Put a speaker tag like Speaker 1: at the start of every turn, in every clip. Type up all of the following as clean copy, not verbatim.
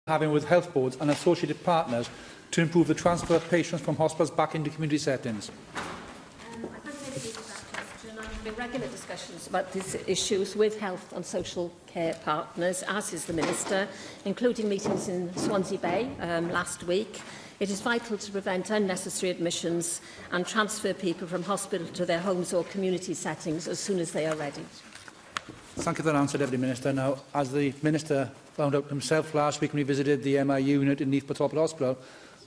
Speaker 1: having with health boards and associated partners to improve the transfer of patients from hospitals back into community settings?
Speaker 2: I'm having regular discussions about these issues with health and social care partners, as is the Minister, including meetings in Swansea Bay last week. It is vital to prevent unnecessary admissions and transfer people from hospital to their homes or community settings as soon as they are ready.
Speaker 1: Thank you for that answer, Deputy Minister. Now, as the Minister found out himself last week when he visited the MI unit in Neath Metropolitan Hospital,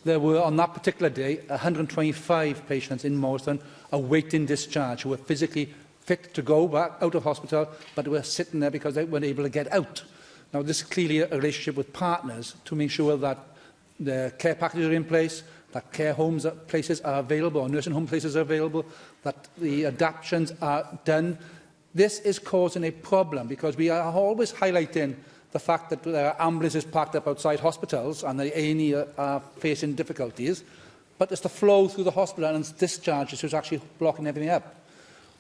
Speaker 1: there were, on that particular day, 125 patients in Morriston awaiting discharge who were physically fit to go back out of hospital, but were sitting there because they weren't able to get out. Now, this is clearly a relationship with partners to make sure that the care packages are in place, that care homes places are available, or nursing home places are available, that the adaptations are done. This is causing a problem because we are always highlighting the fact that there are ambulances parked up outside hospitals and the A&E are facing difficulties, but it's the flow through the hospital and its discharges which is actually blocking everything up.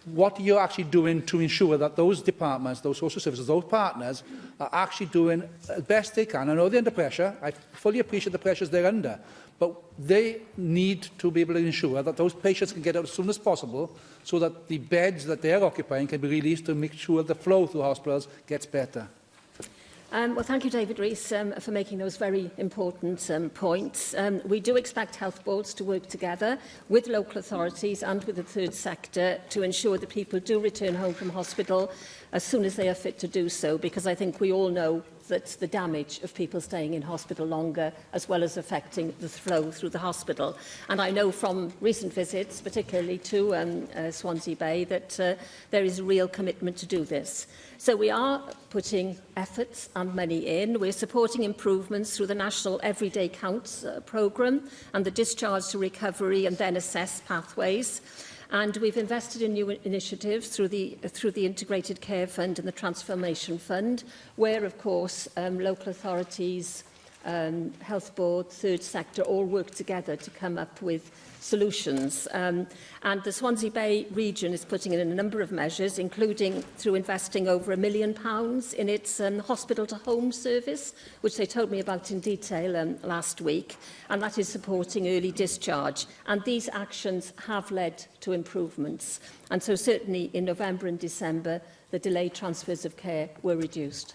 Speaker 1: What are you actually doing to ensure that those departments, those social services, those partners are actually doing the best they can? I know they're under pressure. I fully appreciate the pressures they're under, but they need to be able to ensure that those patients can get out as soon as possible so that the beds that they are occupying can be released to make sure the flow through hospitals gets better.
Speaker 2: Well, thank you, David Rees, for making those very important points. We do expect health boards to work together with local authorities and with the third sector to ensure that people do return home from hospital as soon as they are fit to do so, because I think we all know that the damage of people staying in hospital longer, as well as affecting the flow through the hospital. And I know from recent visits, particularly to Swansea Bay, that there is a real commitment to do this. So we are putting efforts and money in. We're supporting improvements through the National Everyday Counts programme and the Discharge to Recovery and Then Assess pathways. And we've invested in new initiatives through the Integrated Care Fund and the Transformation Fund, where, of course, local authorities, health board, third sector all work together to come up with solutions. And the Swansea Bay region is putting in a number of measures, including through investing over £1 million in its hospital-to-home service, which they told me about in detail last week, and that is supporting early discharge. And these actions have led to improvements. And so certainly in November and December, the delayed transfers of care were reduced.